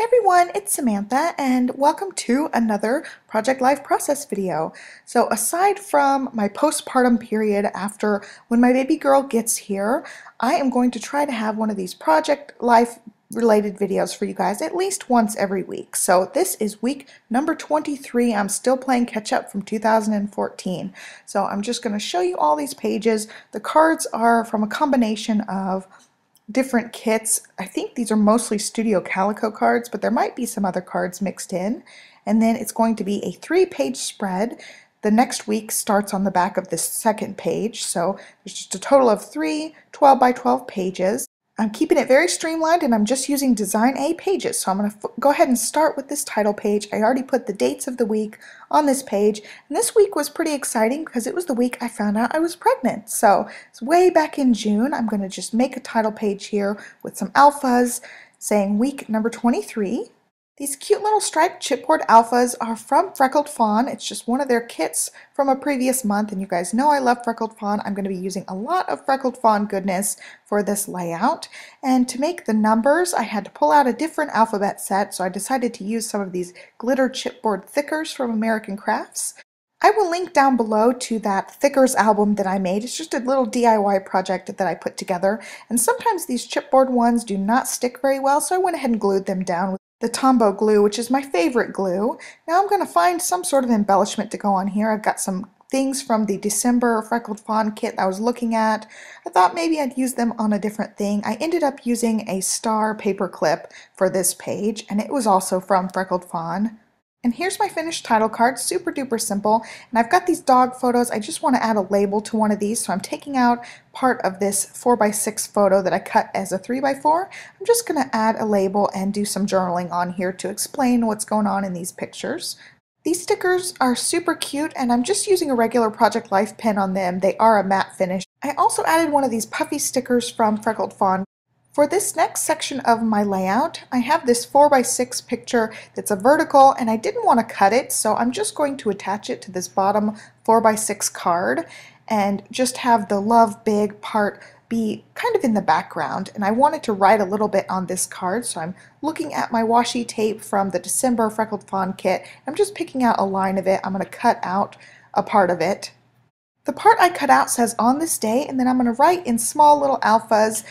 Everyone, it's Samantha and welcome to another Project Life Process video. So aside from my postpartum period after when my baby girl gets here, I am going to try to have one of these Project Life related videos for you guys at least once every week. So this is week number 23. I'm still playing catch up from 2014. So I'm just going to show you all these pages. The cards are from a combination of different kits. I think these are mostly Studio Calico cards, but there might be some other cards mixed in. And then it's going to be a 3-page spread. The next week starts on the back of this second page, so there's just a total of 3 12 by 12 pages. I'm keeping it very streamlined and I'm just using Design A pages, so I'm going to go ahead and start with this title page. I already put the dates of the week on this page, and this week was pretty exciting because it was the week I found out I was pregnant. So it's way back in June. I'm going to just make a title page here with some alphas saying week number 23. These cute little striped chipboard alphas are from Freckled Fawn. It's just one of their kits from a previous month, and you guys know I love Freckled Fawn. I'm going to be using a lot of Freckled Fawn goodness for this layout. And to make the numbers, I had to pull out a different alphabet set, so I decided to use some of these glitter chipboard thickers from American Crafts. I will link down below to that thickers album that I made. It's just a little DIY project that I put together, and sometimes these chipboard ones do not stick very well, so I went ahead and glued them down with the Tombow glue, which is my favorite glue. Now I'm going to find some sort of embellishment to go on here. I've got some things from the December Freckled Fawn kit I was looking at. I thought maybe I'd use them on a different thing. I ended up using a star paper clip for this page, and it was also from Freckled Fawn. And here's my finished title card, super duper simple. And I've got these dog photos. I just want to add a label to one of these, so I'm taking out part of this 4x6 photo that I cut as a 3x4. I'm just going to add a label and do some journaling on here to explain what's going on in these pictures. These stickers are super cute, and I'm just using a regular Project Life pen on them. They are a matte finish. I also added one of these puffy stickers from Freckled Fawn. For this next section of my layout, I have this 4x6 picture that's a vertical, and I didn't want to cut it, so I'm just going to attach it to this bottom 4x6 card and just have the Love Big part be kind of in the background. And I wanted to write a little bit on this card, so I'm looking at my washi tape from the December Freckled Fawn kit. I'm just picking out a line of it. I'm going to cut out a part of it. The part I cut out says on this day, and then I'm going to write in small little alphas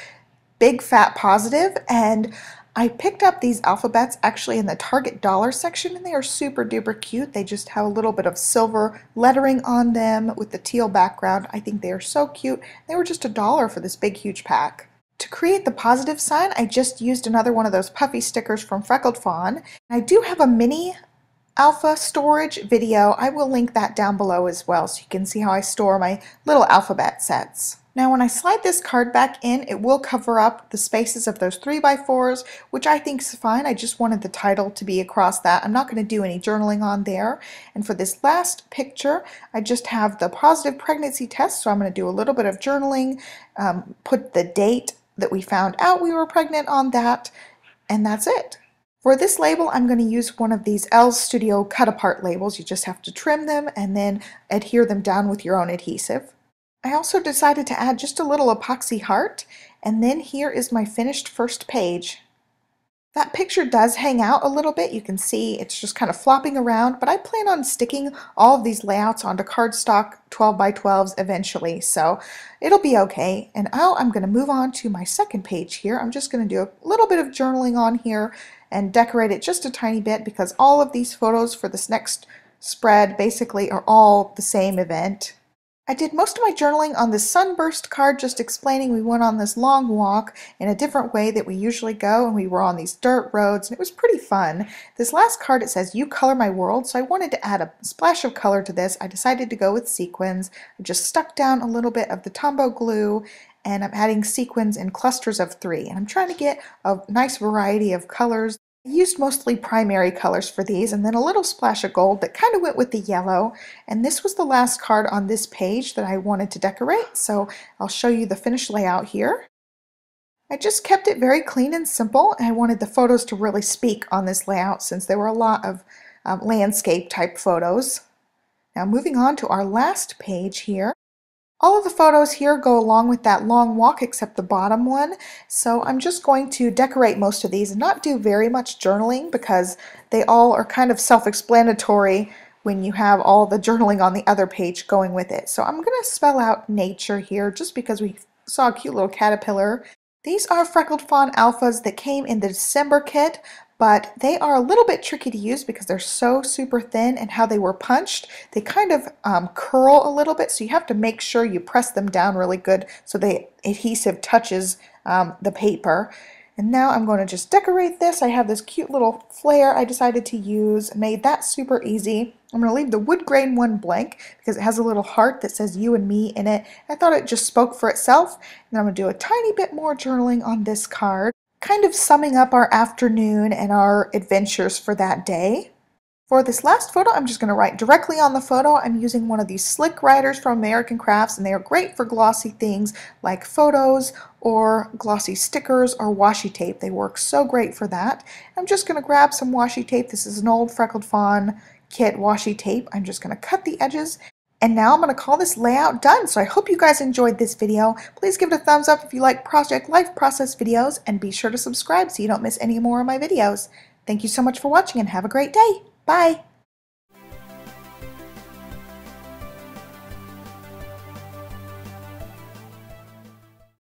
big fat positive, and I picked up these alphabets actually in the Target dollar section, and they are super duper cute. They just have a little bit of silver lettering on them with the teal background. I think they are so cute. They were just $1 for this big huge pack. To create the positive sign, I just used another one of those puffy stickers from Freckled Fawn. I do have a mini alpha storage video. I will link that down below as well, so you can see how I store my little alphabet sets. Now when I slide this card back in, it will cover up the spaces of those 3x4s, which I think is fine. I just wanted the title to be across that. I'm not going to do any journaling on there. And for this last picture, I just have the positive pregnancy test, so I'm going to do a little bit of journaling, put the date that we found out we were pregnant on that, and that's it. For this label, I'm going to use one of these L's Studio cut-apart labels. You just have to trim them and then adhere them down with your own adhesive. I also decided to add just a little epoxy heart, and then here is my finished first page. That picture does hang out a little bit. You can see it's just kind of flopping around, but I plan on sticking all of these layouts onto cardstock 12x12s eventually, so it'll be okay. And now I'm going to move on to my second page here. I'm just going to do a little bit of journaling on here and decorate it just a tiny bit, because all of these photos for this next spread basically are all the same event. I did most of my journaling on this sunburst card, just explaining we went on this long walk in a different way that we usually go, and we were on these dirt roads, and it was pretty fun. This last card, it says, "You color my world," so I wanted to add a splash of color to this. I decided to go with sequins. I just stuck down a little bit of the Tombow glue, and I'm adding sequins in clusters of 3. And I'm trying to get a nice variety of colors. I used mostly primary colors for these, and then a little splash of gold that kind of went with the yellow. And this was the last card on this page that I wanted to decorate, so I'll show you the finished layout here. I just kept it very clean and simple, and I wanted the photos to really speak on this layout since there were a lot of landscape type photos. Now moving on to our last page here. All of the photos here go along with that long walk except the bottom one, so I'm just going to decorate most of these and not do very much journaling because they all are kind of self-explanatory when you have all the journaling on the other page going with it. So I'm going to spell out nature here just because we saw a cute little caterpillar. These are Freckled Fawn Alphas that came in the December kit, but they are a little bit tricky to use because they're so super thin, and how they were punched, they kind of curl a little bit, so you have to make sure you press them down really good so the adhesive touches the paper. And now I'm going to just decorate this. I have this cute little flare I decided to use, made that super easy. I'm going to leave the wood grain one blank because it has a little heart that says you and me in it. I thought it just spoke for itself. And I'm going to do a tiny bit more journaling on this card, kind of summing up our afternoon and our adventures for that day. For this last photo, I'm just going to write directly on the photo. I'm using one of these slick writers from American Crafts, and they are great for glossy things like photos or glossy stickers or washi tape. They work so great for that. I'm just going to grab some washi tape. This is an old Freckled Fawn kit washi tape. I'm just going to cut the edges. And now I'm going to call this layout done. So I hope you guys enjoyed this video. Please give it a thumbs up if you like Project Life Process videos, and be sure to subscribe so you don't miss any more of my videos. Thank you so much for watching and have a great day. Bye!